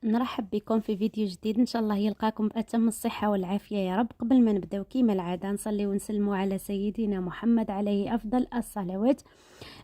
نرحب بكم في فيديو جديد. ان شاء الله يلقاكم بأتم الصحة والعافية يا رب. قبل ما نبداو كيما العادة نصلي ونسلموا على سيدنا محمد عليه أفضل الصلوات.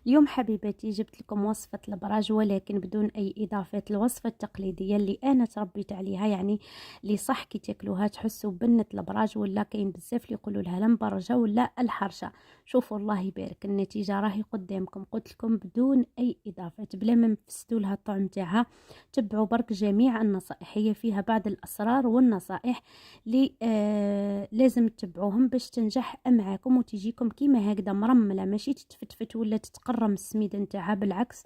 اليوم حبيباتي جبت لكم وصفة البراج، ولكن بدون أي إضافات. الوصفة التقليدية اللي أنا تربيت عليها، يعني اللي صح كي تاكلوها تحسوا بنة البراج، ولا كاين بزاف اللي يقولوا لها المبرجة ولا الحرشة. شوفوا الله يبارك، النتيجة راهي قدامكم. قلت لكم بدون أي إضافات، بلا ما نفسدوا لها الطعم تاعها. تبعوا برك جميع النصائح، هي فيها بعض الأسرار والنصائح اللي لازم تتبعوهم باش تنجح معاكم وتجيكم كيما هكذا مرمله، ماشي تتفتفت ولا تتقرم السميده نتاعها. بالعكس،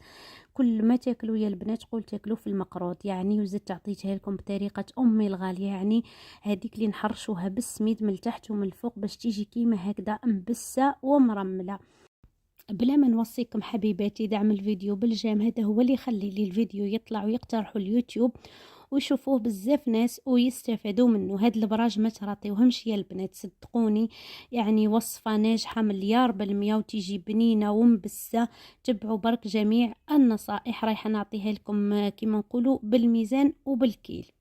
كل ما تاكلوا يا البنات قول تاكلوا في المقروض يعني. وزدت عطيتها لكم بطريقه امي الغاليه، يعني هذيك اللي نحرشوها بالسميد من التحت ومن الفوق باش تيجي كيما هكذا مبسه ومرمله. بلا ما نوصيكم حبيباتي دعم الفيديو بالجيم، هذا هو اللي يخلي لي الفيديو يطلع ويقترحوا اليوتيوب ويشوفوه بزاف ناس ويستفادوا منه. هاد البراج ما تراطيوهمش يا البنات، صدقوني، يعني وصفة ناجحة مليار بالمية وتيجي بنينة ومبسة. تبعوا برك جميع النصائح، رايحة نعطيها لكم كما نقولوا بالميزان وبالكيل.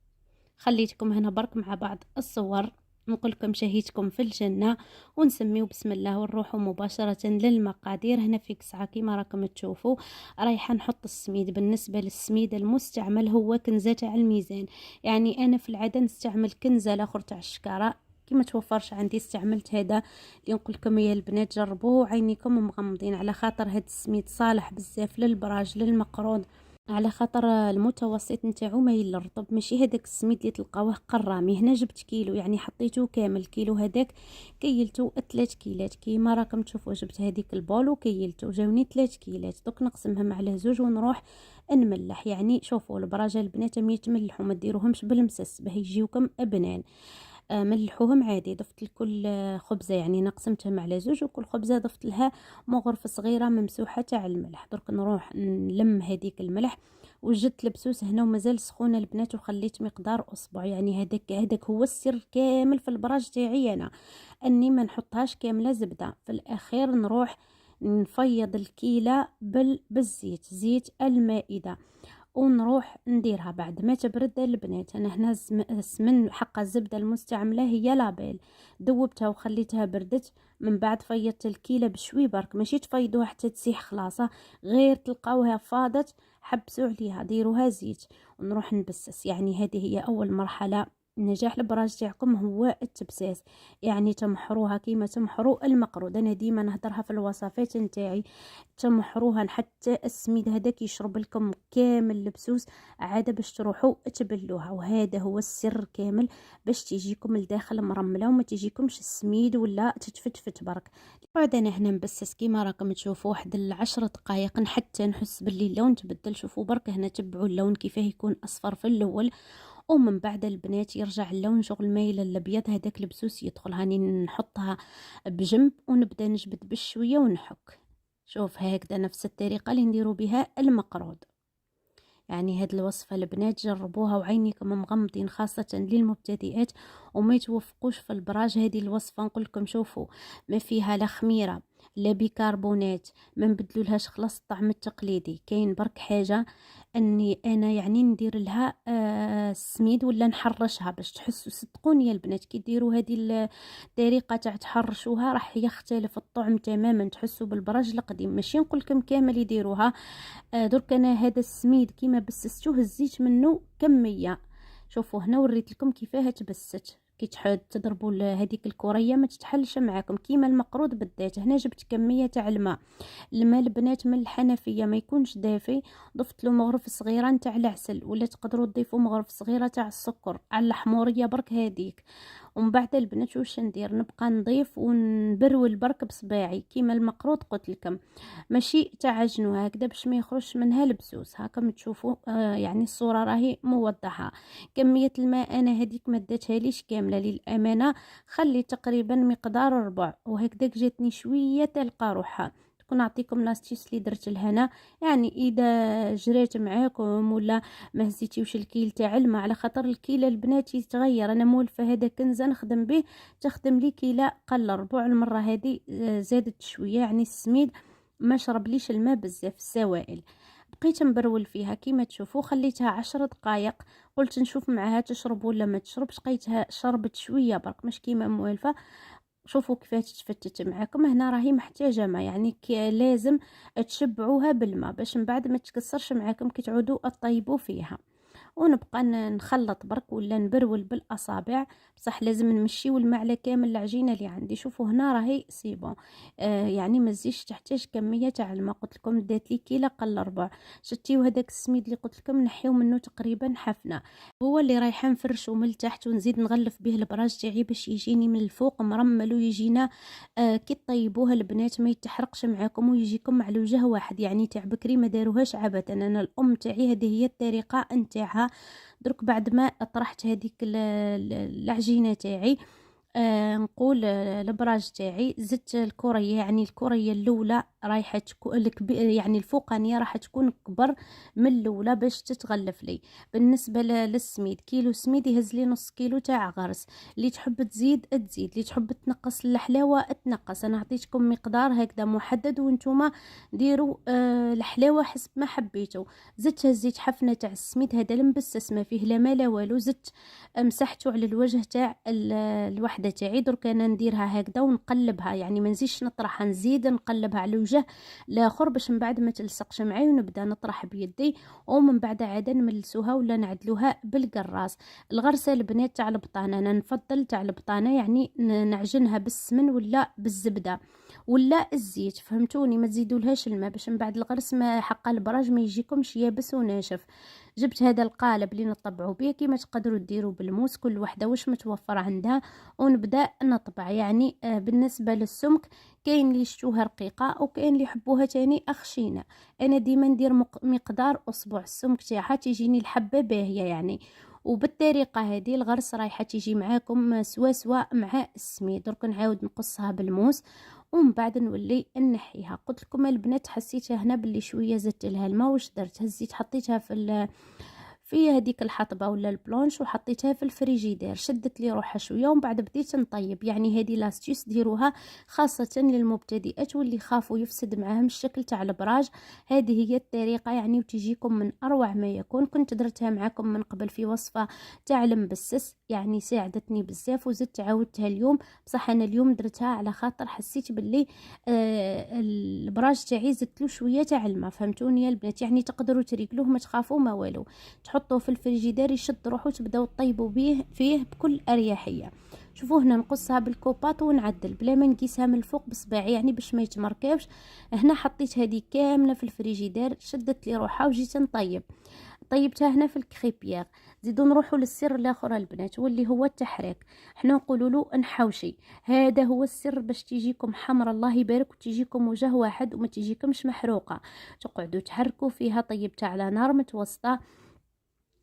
خليتكم هنا برك مع بعض الصور، نقول لكم شهيتكم في الجنة. ونسميو بسم الله ونروحوا مباشرة للمقادير. هنا في قصعة كما راكم تشوفوا رايحة نحط السميد. بالنسبة للسميد المستعمل هو كنزة تاع الميزان، يعني أنا في العادة نستعمل كنزة الآخر تاع الشكارة. كما توفرش عندي استعملت هذا اللي نقول لكم يا البنات جربوه عينيكم مغمضين، على خاطر هاد السميد صالح بزاف للبراج للمقروض، على خاطر المتوسط نتاعو مايل للرطب، ماشي هذاك السميد اللي تلقاوه قرامي. هنا جبت كيلو، يعني حطيته كامل كيلو، هذاك كيلته 3 كيلات كيما راكم تشوفوا. جبت هذيك البول وكيلته، جاوني 3 كيلات. دوك نقسمهم على زوج ونروح نملح. يعني شوفوا البراجه البنات يتملحوا، ما ديروهمش بالمسس باه يجيوكم ابنان. ملحوهم عادي. ضفت لكل خبزه، يعني نقسمتهم على زوج، وكل خبزه ضفت لها مغرفه صغيره ممسوحه تاع الملح. درك نروح نلم هذيك الملح. وجدت البسوس هنا ومازال سخونه البنات، وخليت مقدار اصبع. يعني هذاك هو السر كامل في البراج تاعي انا، اني ما نحطهاش كامله زبده. في الاخير نروح نفيض الكيله بالزيت، زيت المائده، ونروح نديرها بعد ما تبرد البنات. انا هنا السمن حق الزبده المستعمله هي لابيل، ذوبتها وخليتها بردت. من بعد فيضت الكيله بشوي برك، ماشي تفيضوها حتى تسيح خلاصه، غير تلقاوها فاضت حبسوا عليها ديروها زيت ونروح نبسس. يعني هذه هي اول مرحله نجاح البراج تاعكم، هو التبساس. يعني تمحروها كيما تمحروا المقرود. انا ديما نهضرها في الوصفات نتاعي، تمحروها حتى السميد هذاك يشرب لكم كامل البسوس، عاد باش تروحوا تبلوها. وهذا هو السر كامل باش تيجيكم لداخل مرمله وما تيجيكمش السميد ولا تتفتفت برك. بعد انا هنا نبسس كيما راكم تشوفوا واحد 10 دقائق حتى نحس باللي اللون تبدل. شوفوا برك هنا تبعوا اللون كيفاه يكون اصفر في الاول، ومن بعد البنات يرجع اللون شغل مايل الابيض، هذاك البسوس يدخل. هاني نحطها بجنب ونبدا نجبد بشويه ونحك. شوف هكذا نفس الطريقه اللي نديروا بها المقروض. يعني هاد الوصفة البنات جربوها وعينيكم مغمضين، خاصة للمبتدئات وما يتوفقوش في البراج. هذه الوصفة نقول لكم شوفوا، ما فيها لا خميرة لا بيكربونات، ما نبدلوا لهاش خلاص الطعم التقليدي. كاين برك حاجة اني انا يعني ندير لها السميد ولا نحرشها باش تحسوا. صدقوني يا البنات كي ديروا هذه الطريقة تاع تحرشوها راح يختلف الطعم تماما، تحسوا بالبراج القديم. ماشي نقول لكم كامل يديروها. درك انا هذا السميد كيما بسستوه هزيت منه كميه. شوفوا هنا وريت لكم كيفاه تبست. كي تضربوا هذيك الكريه ما تتحلش معاكم كيما المقروض بالذات. هنا جبت كميه تاع الماء البنات من الحنفيه، ما يكونش دافي. ضفت له مغرفه صغيره نتاع العسل، ولا تقدروا تضيفوا مغرفه صغيره تاع السكر على الحموريه برك هذيك. ومن بعد البنات واش ندير، نبقى نضيف ونبرول برك بصباعي كيما المقروض قلت لكم، ماشي تعجنوا هكذا باش ما يخرجش منها البسوس. هاكم تشوفوا يعني الصوره راهي موضحه. كميه الماء انا هذيك ما داتها ليش كامله للامانه، خلي تقريبا مقدار ربع، وهكذاك جاتني شويه تلقى روحها. نعطيكم لاستيس اللي درت لهنا. يعني اذا جريت معاكم ولا ما هزيتيوش الكيل تاع الماء، على خاطر الكيله البنات يتغير. انا مولفه هذا كنزه نخدم به، تخدم لي كيله قل ربع. المره هذه زادت شويه، يعني السميد ما شرب ليش الماء بزاف السوائل. بقيت نبرول فيها كيما تشوفوا. خليتها 10 دقائق، قلت نشوف معها تشرب ولا ما تشربش. لقيتها شربت شويه برك، مش كيما موالفه. شوفوا كيفاش تفتت معاكم. هنا راهي محتاجه ما يعني لازم تشبعوها بالماء باش من بعد ما تكسرش معاكم كي تعودوا تطيبوا فيها. ونبقى نخلط برك ولا نبرول بالاصابع، بصح لازم نمشيو الماء على كامل العجينه اللي عندي. شوفوا هنا راهي سيبون. يعني ما تزيدش تحتاج كميه تاع الماء. قلت لكم دات لي كيله قل ربع. شتيو هذاك السميد اللي قلت لكم نحيو منه تقريبا حفنه، هو اللي رايحه نفرشو من التحت ونزيد نغلف به البراج تاعي باش يجيني من الفوق مرمل ويجينا كي طيبوها البنات ما يتحرقش معاكم ويجيكم على وجه واحد. يعني تاع بكري ما داروهاش عبثا. انا الام تاعي هذه هي الطريقه نتاعها. درك بعد ما طرحت هذيك العجينه تاعي، نقول البراج تاعي، زدت الكريه. يعني الكريه الاولى رايحه تكون يعني الفوقانيه راح تكون كبر من الاولى باش تتغلف لي. بالنسبه للسميد، كيلو سميد يهز لي نص كيلو تاع غرس. اللي تحب تزيد تزيد، اللي تحب تنقص الحلاوه تنقص. انا عطيتكم مقدار هكذا محدد وانتم ديروا الحلاوه حسب ما حبيتوا. زدت هزيت حفنه تاع السميد، هذا المبسس ما فيه لا ما لا والو. زدت مسحته على الوجه تاع الوحده تاعي. درك انا نديرها هكذا ونقلبها، يعني ما نزيدش نطرحها، نزيد نقلبها على الوجه الاخر باش من بعد ما تلصقش معايا. ونبدا نطرح بيدي ومن بعد عاد نملسوها ولا نعدلوها بالقراص. الغرسه البنات تاع البطانه انا نفضل تاع البطانه، يعني نعجنها بالسمن ولا بالزبده ولا الزيت، فهمتوني؟ ما تزيدولهاش الماء باش من بعد الغرس ما حق البراج ما يجيكمش يابس وناشف. جبت هذا القالب اللي نطبعوا به، كيما تقدروا ديروا بالموس، كل وحده واش متوفر عندها، ونبدا نطبع. يعني بالنسبه للسمك كاين اللي يشتوها رقيقه وكاين اللي يحبوها تاني اخشينه. انا ديما ندير مقدار اصبع السمك تاعها تيجيني الحبه باهيه يعني. وبالطريقه هذه الغرس رايحه تيجي معاكم سوا مع السميد. درك نعاود نقصها بالموس ومن بعد نولي نحيها. قلت لكم البنات حسيتها هنا باللي شويه زدت لها الماء. واش درت؟ هزيت حطيتها في هذيك الحطبه ولا البلونش وحطيتها في الفريجيدير. شدت لي روحها شويه ومن بعد بديت نطيب. يعني هذه لاستيوس ديروها خاصه للمبتدئات واللي خافوا يفسد معاهم الشكل تاع البراج. هذه هي الطريقه يعني وتجيكم من اروع ما يكون. كنت درتها معكم من قبل في وصفه تاع المبسس، يعني ساعدتني بزاف وزدت عاودتها اليوم. بصح انا اليوم درتها على خاطر حسيت باللي البراج تاعي زدت له شويه تاع الماء. فهمتوني يا البنات؟ يعني تقدروا تريقلوه ما تخافوا ما والو. تحطوه في الفريجيدير يشد روحه وتبداو تطيبوا به فيه بكل اريحيه. شوفوا هنا نقصها بالكوباط ونعدل بلا ما نقيسها من الفوق بصباعي يعني باش ما يتمركبش. هنا حطيت هذه كامله في الفريجيدير، شدت لي روحها وجيت نطيب. طيبتها هنا في الكريبيير. زيدوا نروحوا للسر الاخر البنات واللي هو التحريك. حنا نقولوا له نحوشي. هذا هو السر باش تيجيكم حمر الله يبارك وتيجيكم وجه واحد وما تيجيكمش محروقه. تقعدوا تحركوا فيها. طيبتها على نار متوسطه.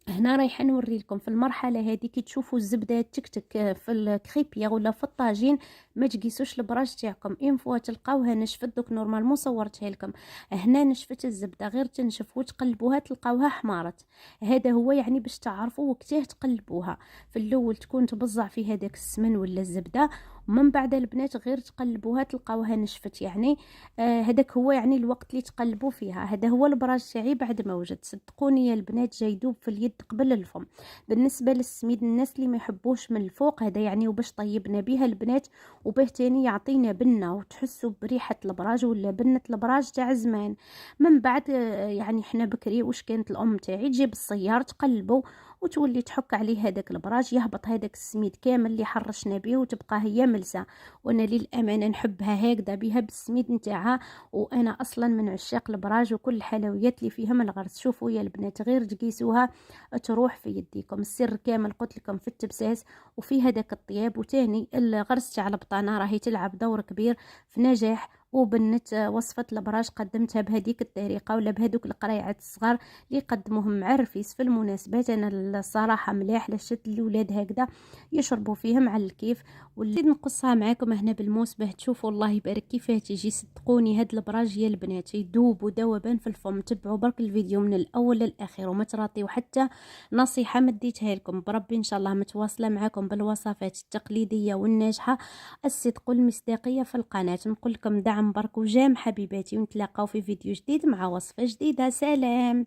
هنا رايحه نوري لكم في المرحله هذه كي تشوفوا الزبده تكتك في الكريبيا ولا في الطاجين ما تقيسوش البراج تاعكم. ان فوا تلقاوها نشفت، دوك نورمالمون صورتها لكم. هنا نشفت الزبده غير تنشف وتقلبوها تلقاوها حمارت. هذا هو يعني باش تعرفوا وقتاه تقلبوها. في الاول تكون تبزع في هذاك السمن ولا الزبده، ومن بعد البنات غير تقلبوها تلقاوها نشفت. يعني هذاك هو يعني الوقت اللي تقلبوا فيها. هذا هو البراج تاعي بعد ما وجد. صدقوني يا البنات جاي يذوب في اليد قبل الفم. بالنسبه للسميد الناس اللي ما يحبوش من الفوق هذا يعني وباش طيبنا بها البنات وباه تاني يعطينا بنه وتحسوا بريحه البراج ولا بنه البراج تاع زمان. من بعد يعني حنا بكري واش كانت الام تاعي تجيب الصيار تقلبه وتولي تحك عليه هذاك البراج، يهبط هذاك السميد كامل اللي حرشنا به وتبقى هي ملسه. وانا للامانه نحبها هكذا بها بالسميد نتاعها. وانا اصلا من عشاق البراج وكل الحلويات اللي فيهم الغرس. شوفوا يا البنات غير تقيسوها تروح في يديكم. السر كامل قلت لكم في التبساس وفي هذاك الطياب. وتاني الغرس تاع البطانه راهي تلعب دور كبير في نجاح وبنت وصفة البراج. قدمتها بهذيك الطريقة ولا بهذوك القريعات الصغار اللي يقدموهم مع الرفيس في المناسبات. أنا الصراحة مليح لشت الأولاد هكذا يشربوا فيهم على الكيف. واللي نقصها معاكم هنا بالموس باه تشوفوا الله يبارك كيفاه تيجي. صدقوني هاد البراج يا البنات يذوبوا ذوبان في الفم. تبعوا برك الفيديو من الأول للأخير وما تراطيو حتى نصيحة مديتها لكم. بربي إن شاء الله متواصلة معاكم بالوصفات التقليدية والناجحة، الصدق والمصداقية في القناة. نقول لكم دعم عمرك وجام حبيباتي، ونتلاقاو في فيديو جديد مع وصفة جديدة. سلام.